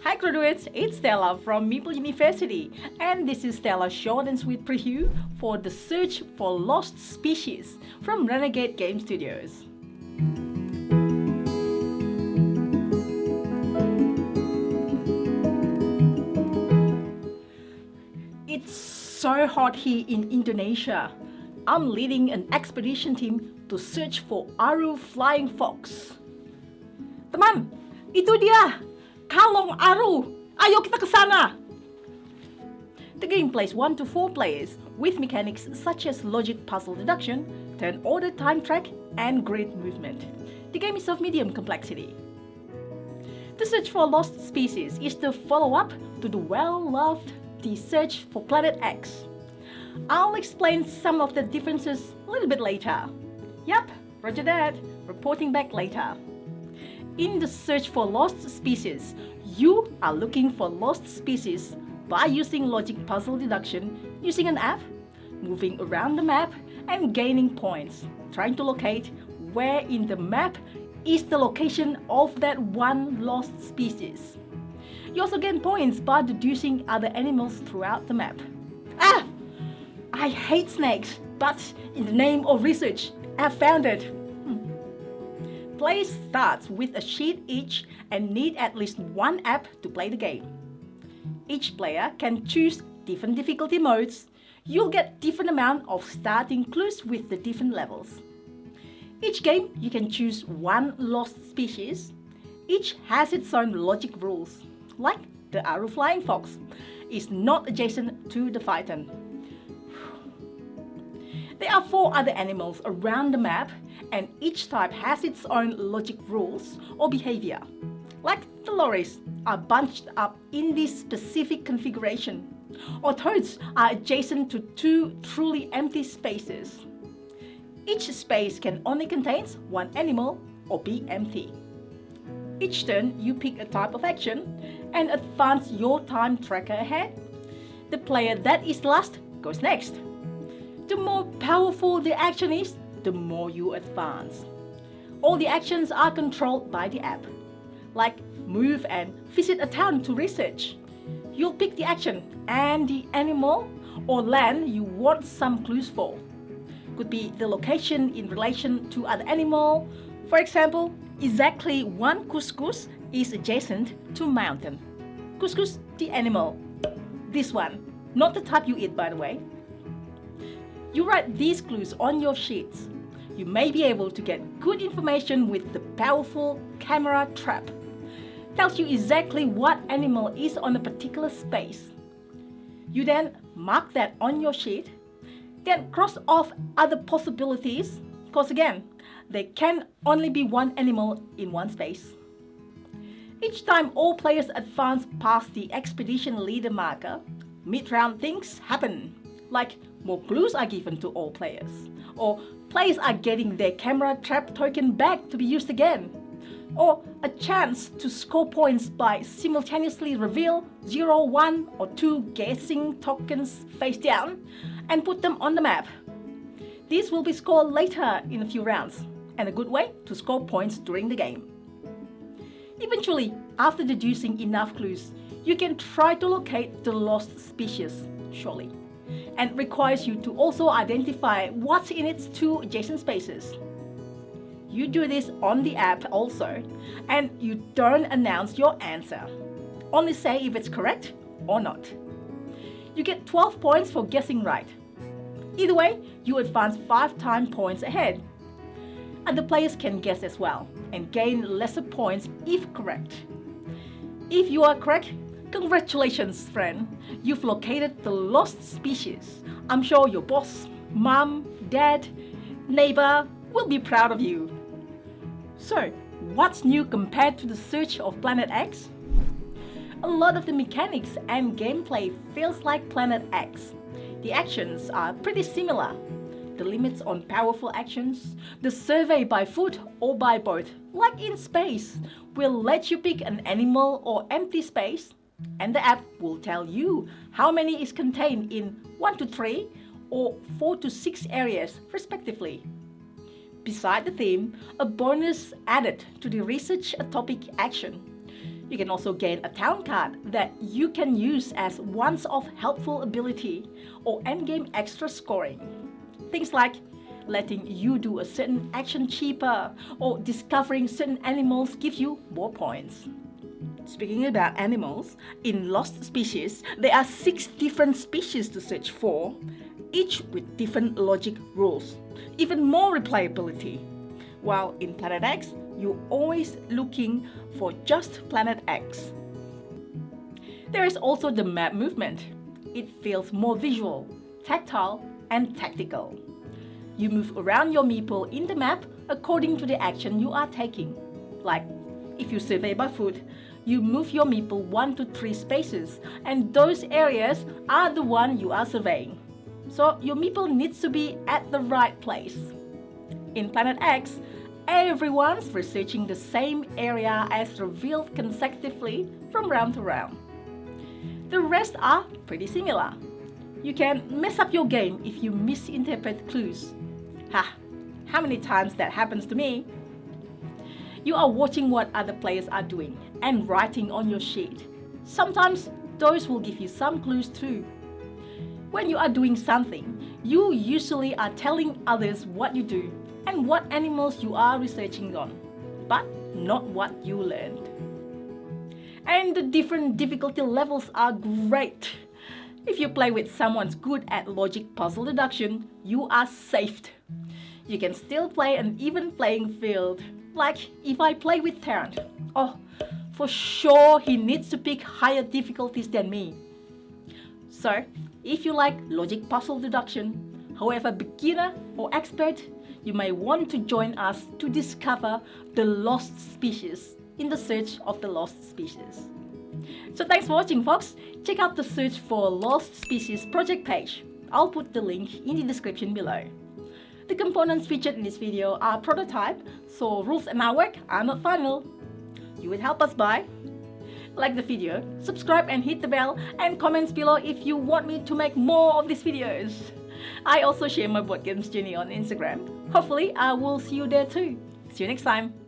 Hi graduates, it's Stella from Meeple University, and this is Stella's short and sweet preview for The Search for Lost Species from Renegade Game Studios. It's so hot here in Indonesia. I'm leading an expedition team to search for Aru flying fox. Teman, itu dia! Kalong Aru! Ayo kita ke sana! The game plays 1 to 4 players with mechanics such as logic puzzle deduction, turn order time track, and grid movement. The game is of medium complexity. The Search for Lost Species is the follow-up to the well-loved The Search for Planet X. I'll explain some of the differences a little bit later. Yep, roger that. Reporting back later. In The Search for Lost Species, you are looking for lost species by using logic puzzle deduction using an app, moving around the map, and gaining points, trying to locate where in the map is the location of that one lost species. You also gain points by deducing other animals throughout the map. I hate snakes, but in the name of research, I've found it. Play starts with a sheet each and need at least one app to play the game. Each player can choose different difficulty modes. You'll get different amount of starting clues with the different levels. Each game you can choose one lost species. Each has its own logic rules, like the Aru flying fox is not adjacent to the phyton. There are 4 other animals around the map, and each type has its own logic rules or behavior. Like the lorries are bunched up in this specific configuration, or toads are adjacent to 2 truly empty spaces. Each space can only contain one animal or be empty. Each turn you pick a type of action and advance your time tracker ahead. The player that is last goes next. The more powerful the action is, the more you advance. All the actions are controlled by the app, like move and visit a town to research. You'll pick the action and the animal or land you want some clues for. Could be the location in relation to other animal. For example, exactly one couscous is adjacent to mountain. Couscous, the animal. This one, not the type you eat by the way. You write these clues on your sheets. You may be able to get good information with the powerful camera trap. Tells you exactly what animal is on a particular space. You then mark that on your sheet, then cross off other possibilities, because again, there can only be one animal in one space. Each time all players advance past the expedition leader marker, mid-round things happen, like more clues are given to all players, or players are getting their camera trap token back to be used again, or a chance to score points by simultaneously reveal 0, 1 or 2 guessing tokens face down and put them on the map. These will be scored later in a few rounds, and a good way to score points during the game. Eventually, after deducing enough clues, you can try to locate the lost species, surely, and requires you to also identify what's in its 2 adjacent spaces. You do this on the app also, and you don't announce your answer. Only say if it's correct or not. You get 12 points for guessing right. Either way, you advance 5 time points ahead. Other players can guess as well, and gain lesser points if correct. If you are correct, congratulations, friend. You've located the lost species. I'm sure your boss, mom, dad, neighbor will be proud of you. So, what's new compared to the Search of Planet X? A lot of the mechanics and gameplay feels like Planet X. The actions are pretty similar. The limits on powerful actions, the survey by foot or by boat, like in space, will let you pick an animal or empty space, and the app will tell you how many is contained in 1 to 3 or 4 to 6 areas respectively. Beside the theme, a bonus added to the research a topic action. You can also gain a talent card that you can use as once-off helpful ability or endgame extra scoring. Things like letting you do a certain action cheaper or discovering certain animals give you more points. Speaking about animals, in Lost Species, there are 6 different species to search for, each with different logic rules, even more replayability. While in Planet X, you're always looking for just Planet X. There is also the map movement. It feels more visual, tactile, and tactical. You move around your meeple in the map according to the action you are taking. Like, if you survey by foot, you move your meeple 1 to 3 spaces, and those areas are the one you are surveying. So your meeple needs to be at the right place. In Planet X, everyone's researching the same area as revealed consecutively from round to round. The rest are pretty similar. You can mess up your game if you misinterpret clues. How many times that happens to me? You are watching what other players are doing and writing on your sheet. Sometimes those will give you some clues too. When you are doing something, you usually are telling others what you do and what animals you are researching on, but not what you learned. And the different difficulty levels are great. If you play with someone good at logic puzzle deduction, you are saved. You can still play an even playing field. Like if I play with Tarrant, for sure he needs to pick higher difficulties than me. So, if you like logic puzzle deduction, however beginner or expert, you may want to join us to discover the lost species in the search of the lost species. So thanks for watching, folks. Check out the search for Lost Species project page. I'll put the link in the description below. The components featured in this video are prototype, so rules and artwork are not final. You would help us by like the video, subscribe and hit the bell, and comments below if you want me to make more of these videos. I also share my board games journey on Instagram. Hopefully I will see you there too. See you next time.